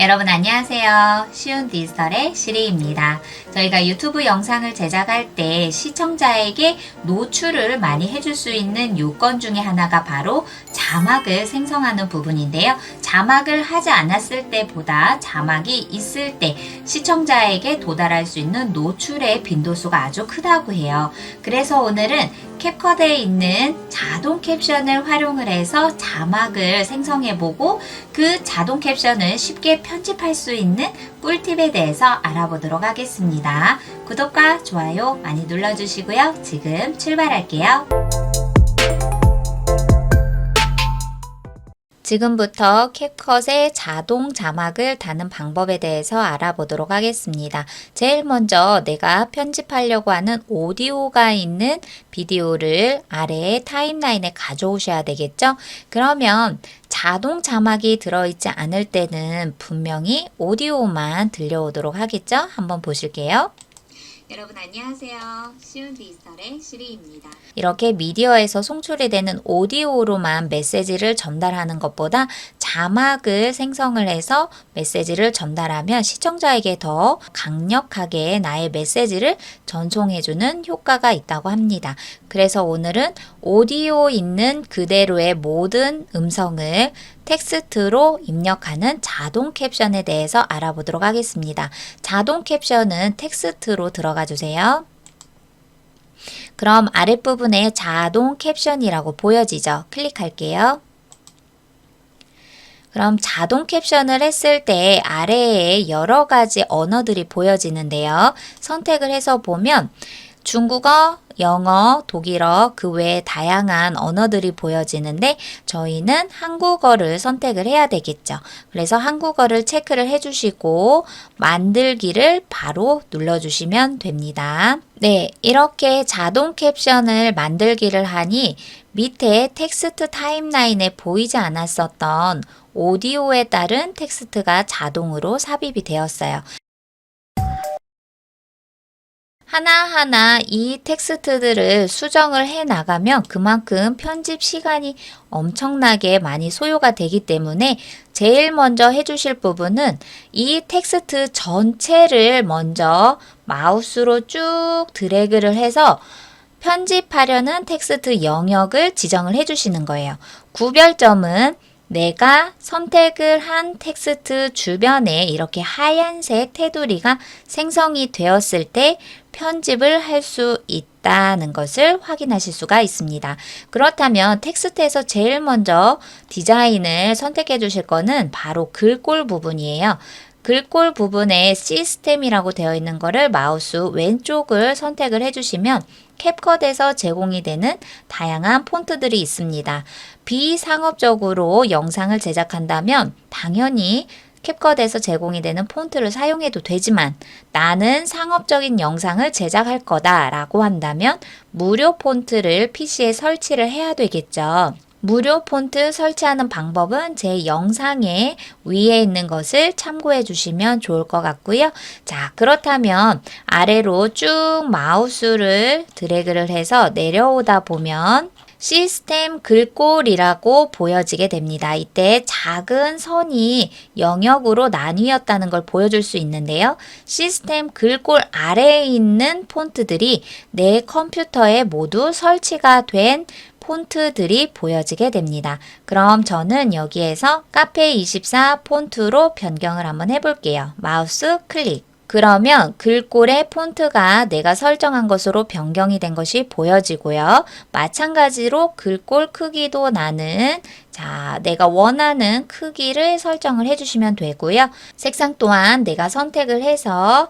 여러분 안녕하세요. 쉬운 디지털의 시리입니다. 저희가 유튜브 영상을 제작할 때 시청자에게 노출을 많이 해줄 수 있는 요건 중에 하나가 바로 자막을 생성하는 부분인데요. 자막을 하지 않았을 때보다 자막이 있을 때 시청자에게 도달할 수 있는 노출의 빈도수가 아주 크다고 해요. 그래서 오늘은 캡컷에 있는 자동 캡션을 활용을 해서 자막을 생성해보고 그 자동 캡션을 쉽게 편집할 수 있는 꿀팁에 대해서 알아보도록 하겠습니다. 구독과 좋아요 많이 눌러주시고요. 지금 출발할게요. 지금부터 캡컷의 자동 자막을 다는 방법에 대해서 알아보도록 하겠습니다. 제일 먼저 내가 편집하려고 하는 오디오가 있는 비디오를 아래에 타임라인에 가져오셔야 되겠죠? 그러면 자동 자막이 들어있지 않을 때는 분명히 오디오만 들려오도록 하겠죠? 한번 보실게요. 여러분 안녕하세요. 쉬운 디지털의 시리입니다. 이렇게 미디어에서 송출이 되는 오디오로만 메시지를 전달하는 것보다 자막을 생성을 해서 메시지를 전달하면 시청자에게 더 강력하게 나의 메시지를 전송해주는 효과가 있다고 합니다. 그래서 오늘은 오디오 있는 그대로의 모든 음성을 텍스트로 입력하는 자동 캡션에 대해서 알아보도록 하겠습니다. 자동 캡션은 텍스트로 들어가 주세요. 그럼 아랫부분에 자동 캡션이라고 보여지죠? 클릭할게요. 그럼 자동 캡션을 했을 때 아래에 여러 가지 언어들이 보여지는데요. 선택을 해서 보면 중국어, 영어, 독일어, 그 외에 다양한 언어들이 보여지는데 저희는 한국어를 선택을 해야 되겠죠. 그래서 한국어를 체크를 해주시고 만들기를 바로 눌러주시면 됩니다. 네, 이렇게 자동 캡션을 만들기를 하니 밑에 텍스트 타임라인에 보이지 않았었던 오디오에 따른 텍스트가 자동으로 삽입이 되었어요. 하나하나 이 텍스트들을 수정을 해 나가면 그만큼 편집 시간이 엄청나게 많이 소요가 되기 때문에 제일 먼저 해주실 부분은 이 텍스트 전체를 먼저 마우스로 쭉 드래그를 해서 편집하려는 텍스트 영역을 지정을 해주시는 거예요. 구별점은 내가 선택을 한 텍스트 주변에 이렇게 하얀색 테두리가 생성이 되었을 때 편집을 할 수 있다는 것을 확인하실 수가 있습니다. 그렇다면 텍스트에서 제일 먼저 디자인을 선택해 주실 거는 바로 글꼴 부분이에요. 글꼴 부분에 시스템이라고 되어 있는 거를 마우스 왼쪽을 선택을 해주시면 캡컷에서 제공이 되는 다양한 폰트들이 있습니다. 비상업적으로 영상을 제작한다면 당연히 캡컷에서 제공이 되는 폰트를 사용해도 되지만 나는 상업적인 영상을 제작할 거다 라고 한다면 무료 폰트를 PC에 설치를 해야 되겠죠. 무료 폰트 설치하는 방법은 제 영상의 위에 있는 것을 참고해 주시면 좋을 것 같고요. 자, 그렇다면 아래로 쭉 마우스를 드래그를 해서 내려오다 보면 시스템 글꼴이라고 보여지게 됩니다. 이때 작은 선이 영역으로 나뉘었다는 걸 보여줄 수 있는데요. 시스템 글꼴 아래에 있는 폰트들이 내 컴퓨터에 모두 설치가 된 폰트들이 보여지게 됩니다. 그럼 저는 여기에서 카페24 폰트로 변경을 한번 해볼게요. 마우스 클릭. 그러면 글꼴의 폰트가 내가 설정한 것으로 변경이 된 것이 보여지고요. 마찬가지로 글꼴 크기도 나는 내가 원하는 크기를 설정을 해주시면 되고요. 색상 또한 내가 선택을 해서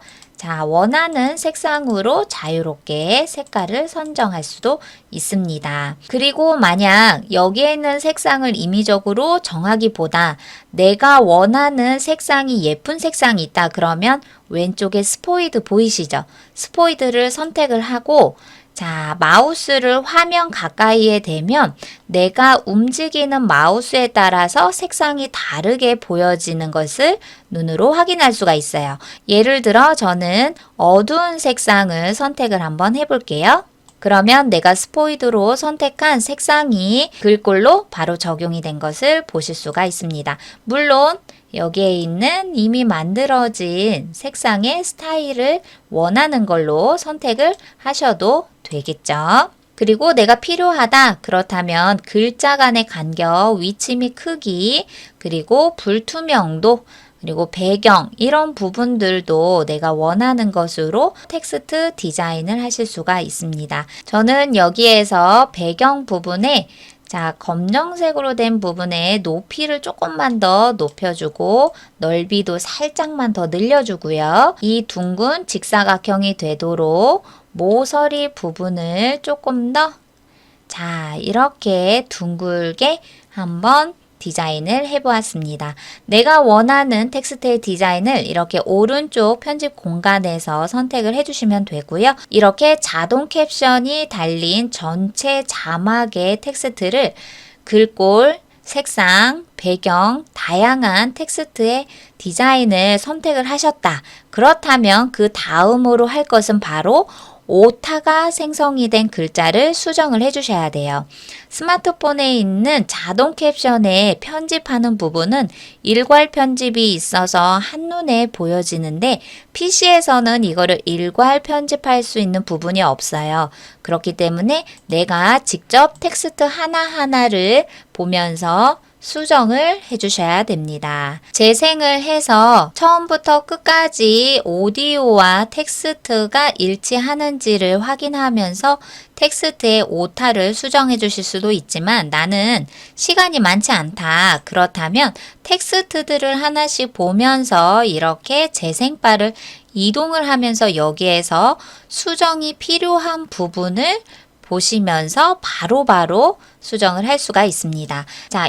원하는 색상으로 자유롭게 색깔을 선정할 수도 있습니다. 그리고 만약 여기에 있는 색상을 임의적으로 정하기보다 내가 원하는 색상이 예쁜 색상이 있다 그러면 왼쪽에 스포이드 보이시죠? 스포이드를 선택을 하고 마우스를 화면 가까이에 대면 내가 움직이는 마우스에 따라서 색상이 다르게 보여지는 것을 눈으로 확인할 수가 있어요. 예를 들어 저는 어두운 색상을 선택을 한번 해볼게요. 그러면 내가 스포이드로 선택한 색상이 글꼴로 바로 적용이 된 것을 보실 수가 있습니다. 물론 여기에 있는 이미 만들어진 색상의 스타일을 원하는 걸로 선택을 하셔도 되겠죠. 그리고 내가 필요하다 그렇다면 글자 간의 간격, 위치 및 크기, 그리고 불투명도, 그리고 배경 이런 부분들도 내가 원하는 것으로 텍스트 디자인을 하실 수가 있습니다. 저는 여기에서 배경 부분에 검정색으로 된 부분에 높이를 조금만 더 높여주고 넓이도 살짝만 더 늘려주고요. 이 둥근 직사각형이 되도록 모서리 부분을 조금 더 이렇게 둥글게 한번 디자인을 해보았습니다. 내가 원하는 텍스트의 디자인을 이렇게 오른쪽 편집 공간에서 선택을 해주시면 되고요. 이렇게 자동 캡션이 달린 전체 자막의 텍스트를 글꼴, 색상, 배경, 다양한 텍스트의 디자인을 선택을 하셨다. 그렇다면 그 다음으로 할 것은 바로 오타가 생성이 된 글자를 수정을 해주셔야 돼요. 스마트폰에 있는 자동 캡션에 편집하는 부분은 일괄 편집이 있어서 한눈에 보여지는데 PC에서는 이거를 일괄 편집할 수 있는 부분이 없어요. 그렇기 때문에 내가 직접 텍스트 하나하나를 보면서 수정을 해주셔야 됩니다. 재생을 해서 처음부터 끝까지 오디오와 텍스트가 일치하는지를 확인하면서 텍스트의 오타를 수정해 주실 수도 있지만 나는 시간이 많지 않다. 그렇다면 텍스트들을 하나씩 보면서 이렇게 재생바를 이동을 하면서 여기에서 수정이 필요한 부분을 보시면서 바로바로 수정을 할 수가 있습니다.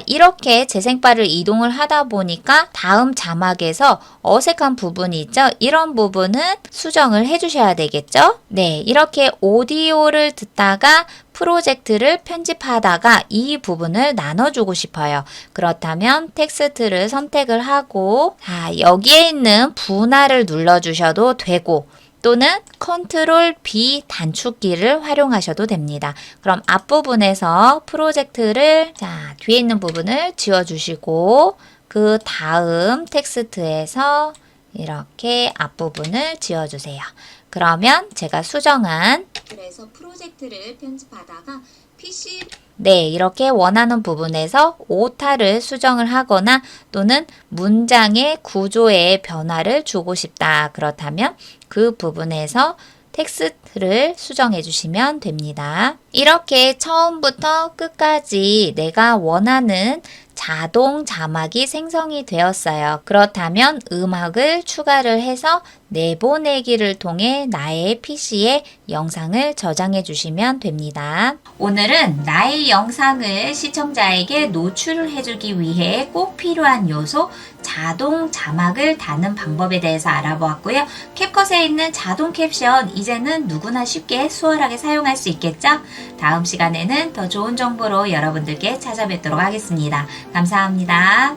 이렇게 재생바를 이동을 하다 보니까 다음 자막에서 어색한 부분이 있죠? 이런 부분은 수정을 해주셔야 되겠죠? 네, 이렇게 오디오를 듣다가 프로젝트를 편집하다가 이 부분을 나눠주고 싶어요. 그렇다면 텍스트를 선택을 하고 여기에 있는 분할을 눌러주셔도 되고 또는 컨트롤 B 단축키를 활용하셔도 됩니다. 그럼 앞부분에서 프로젝트를 뒤에 있는 부분을 지워주시고 그 다음 텍스트에서 이렇게 앞부분을 지워주세요. 그러면 제가 수정한 그래서 프로젝트를 편집하다가 PC 이렇게 원하는 부분에서 오타를 수정을 하거나 또는 문장의 구조에 변화를 주고 싶다. 그렇다면 그 부분에서 텍스트를 수정해 주시면 됩니다. 이렇게 처음부터 끝까지 내가 원하는 자동 자막이 생성이 되었어요. 그렇다면 음악을 추가를 해서 내보내기를 통해 나의 PC에 영상을 저장해 주시면 됩니다. 오늘은 나의 영상을 시청자에게 노출을 해주기 위해 꼭 필요한 요소 자동 자막을 다는 방법에 대해서 알아보았고요. 캡컷에 있는 자동 캡션 이제는 누구나 쉽게 수월하게 사용할 수 있겠죠? 다음 시간에는 더 좋은 정보로 여러분들께 찾아뵙도록 하겠습니다. 감사합니다.